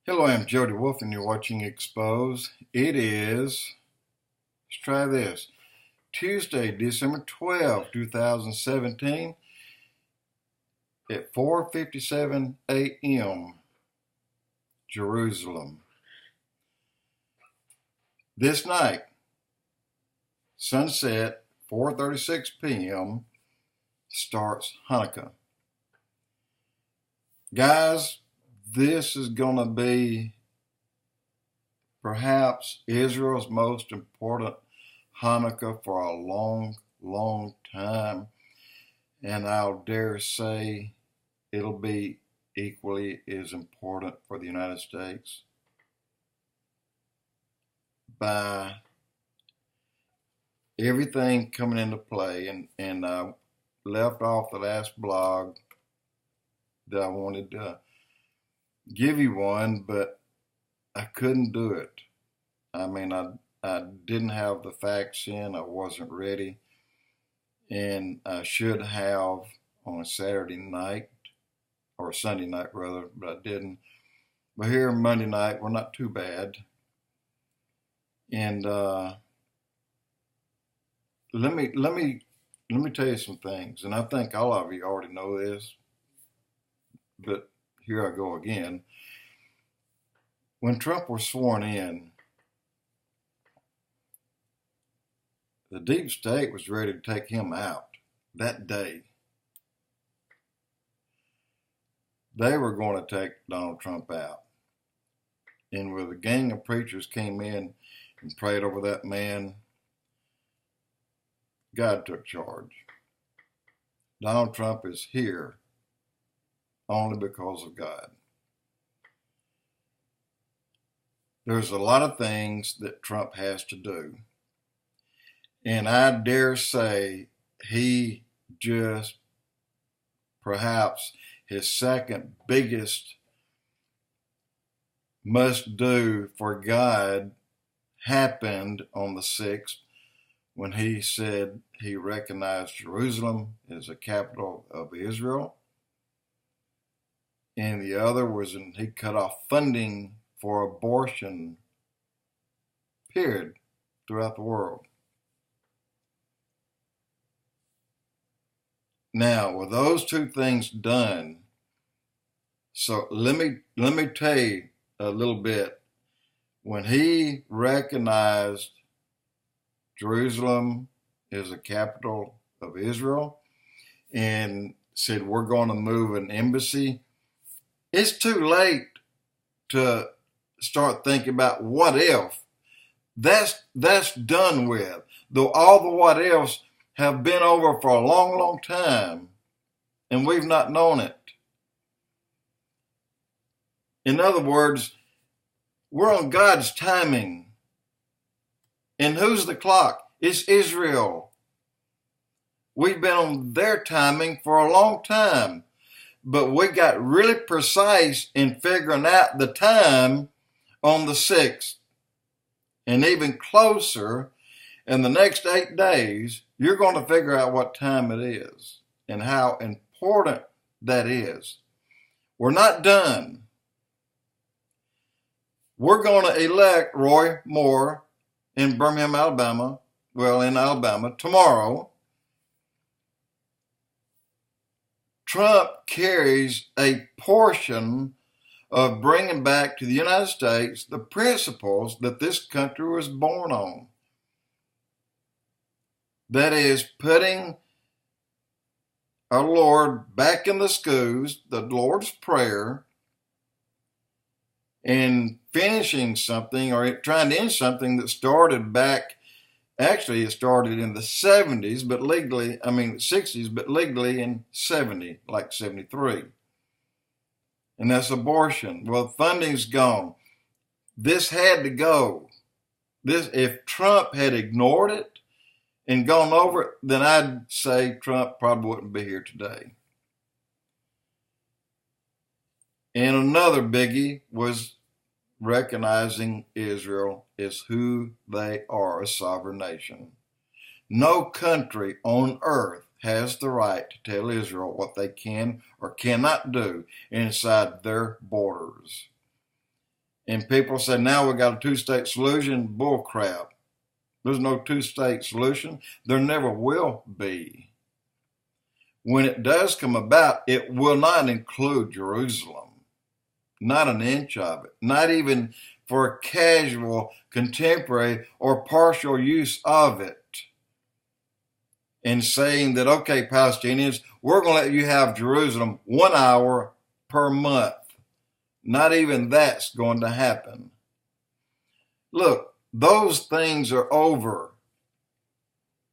Hello, I'm Jody Wolf, and you're watching Expoz. Let's try this, Tuesday, December 12, 2017, at 4:57 a.m., Jerusalem. This night, sunset, 4:36 p.m., starts Hanukkah. Guys, this is going to be perhaps Israel's most important Hanukkah for a long, long time. And I'll dare say it'll be equally as important for the United States. By everything coming into play, and I left off the last blog that I wanted to give you one, but I couldn't do it. I mean, I didn't have the facts in. I wasn't ready, and I should have on a Saturday night or Sunday night rather, but I didn't. But here Monday night, we're not too bad. And let me tell you some things, and I think all of you already know this, but here I go again. When Trump was sworn in, the deep state was ready to take him out that day. They were going to take Donald Trump out. And when a gang of preachers came in and prayed over that man, God took charge. Donald Trump is here only because of God. There's a lot of things that Trump has to do. And I dare say he just, perhaps his second biggest must do for God happened on the 6th when he said he recognized Jerusalem as the capital of Israel. And the other was he cut off funding for abortion, period, throughout the world. Now, with those two things done, so let me tell you a little bit. When he recognized Jerusalem as the capital of Israel and said, we're going to move an embassy, it's too late to start thinking about what if. That's done with. Though all the what ifs have been over for a long, long time, and we've not known it. In other words, we're on God's timing. And who's the clock? It's Israel. We've been on their timing for a long time, but we got really precise in figuring out the time on the 6th. And even closer, in the next 8 days, you're going to figure out what time it is and how important that is. We're not done. We're going to elect Roy Moore in Birmingham, Alabama, in Alabama, tomorrow. Trump carries a portion of bringing back to the United States the principles that this country was born on. That is, putting our Lord back in the schools, the Lord's Prayer, and finishing something or trying to end something that started back, actually it started in the 70s, but legally, 60s, but legally in 70, like 73. And that's abortion. Well, funding's gone. This had to go. If Trump had ignored it and gone over it, then I'd say Trump probably wouldn't be here today. And another biggie was recognizing Israel as who they are, a sovereign nation. No country on earth has the right to tell Israel what they can or cannot do inside their borders. And people say, now we got a two-state solution. Bull crap. There's no two-state solution. There never will be. When it does come about, it will not include Jerusalem. Not an inch of it. Not even for a casual, contemporary, or partial use of it. And saying that, okay, Palestinians, we're going to let you have Jerusalem 1 hour per month. Not even that's going to happen. Look, those things are over.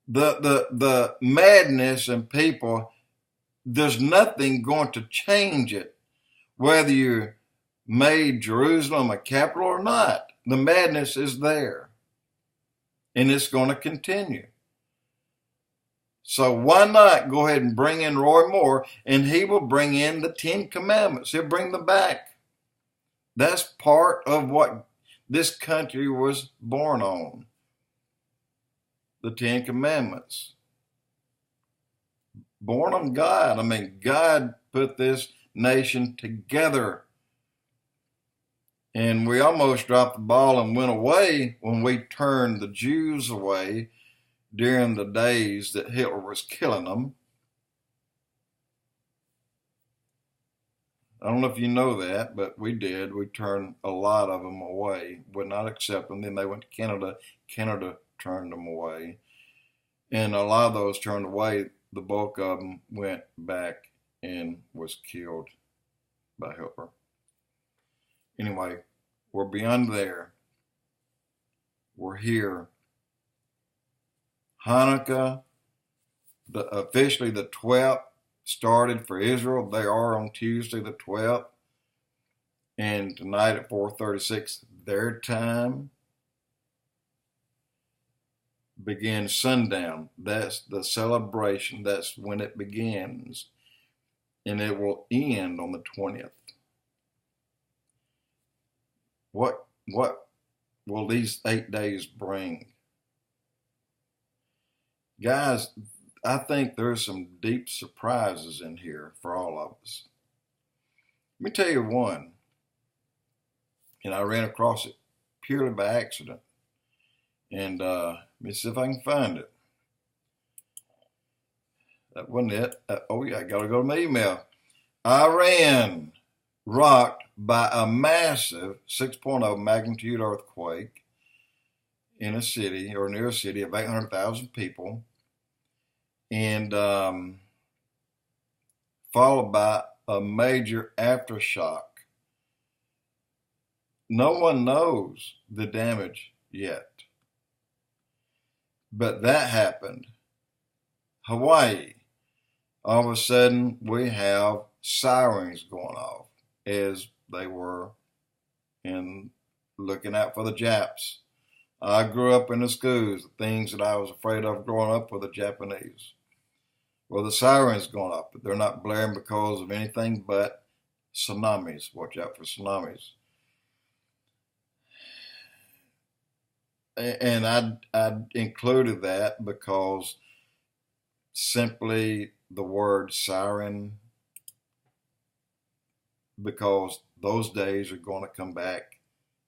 The madness in people, there's nothing going to change it, whether you made Jerusalem a capital or not. The madness is there, and it's going to continue. So why not go ahead and bring in Roy Moore, and he will bring in the 10 Commandments. He'll bring them back. That's part of what this country was born on. The 10 Commandments. Born on God. I mean, God put this nation together. And we almost dropped the ball and went away when we turned the Jews away during the days that Hitler was killing them. I don't know if you know that, but we did. We turned a lot of them away, would not accept them. Then they went to Canada. Canada turned them away. And a lot of those turned away, the bulk of them went back and was killed by Hitler. Anyway, we're beyond there. We're here. Hanukkah, officially the 12th, started for Israel. They are on Tuesday the 12th. And tonight at 4:36 their time begins sundown. That's the celebration. That's when it begins. And it will end on the 20th. What will these 8 days bring? Guys, I think there's some deep surprises in here for all of us. Let me tell you one, and I ran across it purely by accident. And let me see if I can find it. That wasn't it. Oh yeah, I gotta go to my email. Iran rocked by a massive 6.0 magnitude earthquake in a city or near a city of 800,000 people. And followed by a major aftershock. No one knows the damage yet. But that happened. Hawaii. All of a sudden, we have sirens going off as they were in looking out for the Japs. I grew up in the schools, the things that I was afraid of growing up with the Japanese. Well, the sirens going off, but they're not blaring because of anything but tsunamis. Watch out for tsunamis. And I included that because simply the word siren, because those days are going to come back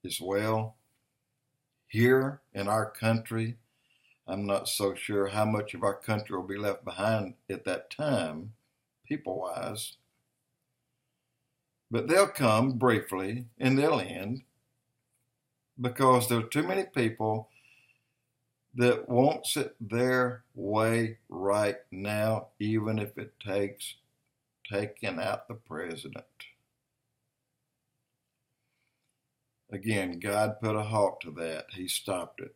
as well. Here in our country, I'm not so sure how much of our country will be left behind at that time, people-wise. But they'll come briefly and they'll end because there are too many people that wants it their way right now, even if it takes taking out the president. Again, God put a halt to that. He stopped it.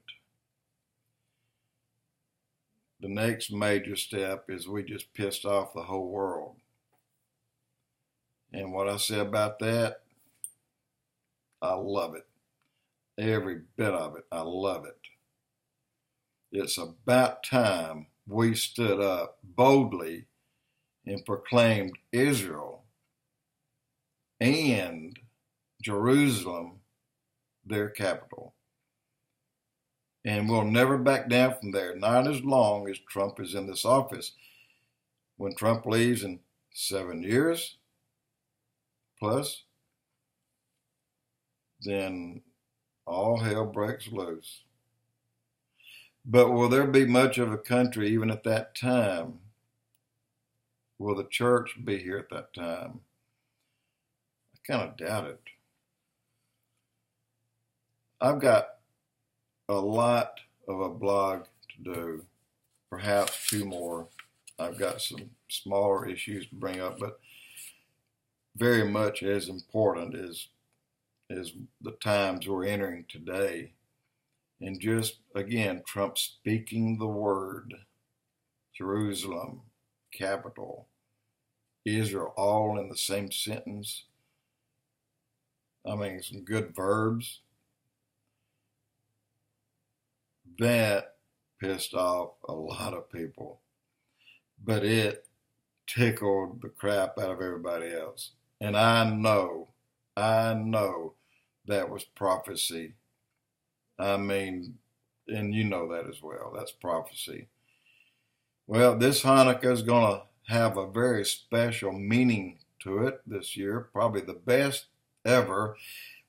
The next major step is we just pissed off the whole world. And what I say about that, I love it. Every bit of it, I love it. It's about time we stood up boldly and proclaimed Israel and Jerusalem their capital. And we'll never back down from there, not as long as Trump is in this office. When Trump leaves in 7 years plus, then all hell breaks loose. But will there be much of a country even at that time? Will the church be here at that time? I kind of doubt it. I've got a lot of a blog to do, perhaps 2 more. I've got some smaller issues to bring up, but very much as important is the times we're entering today. And just, again, Trump speaking the word, Jerusalem, capital, Israel, all in the same sentence. I mean, some good verbs. That pissed off a lot of people, but it tickled the crap out of everybody else. And I know that was prophecy. I mean, and you know that as well. That's prophecy. Well, this Hanukkah is going to have a very special meaning to it this year, probably the best ever.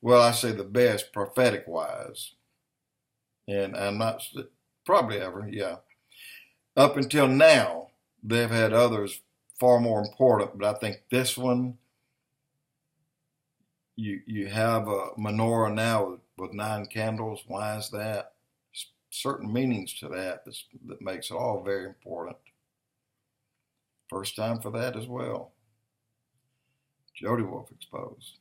Well, I say the best prophetic wise. And I'm not, probably ever, yeah. Up until now, they've had others far more important, but I think this one, you have a menorah now with 9 candles. Why is that? Certain meanings to that makes it all very important. First time for that as well. Jody Wolf Expoz.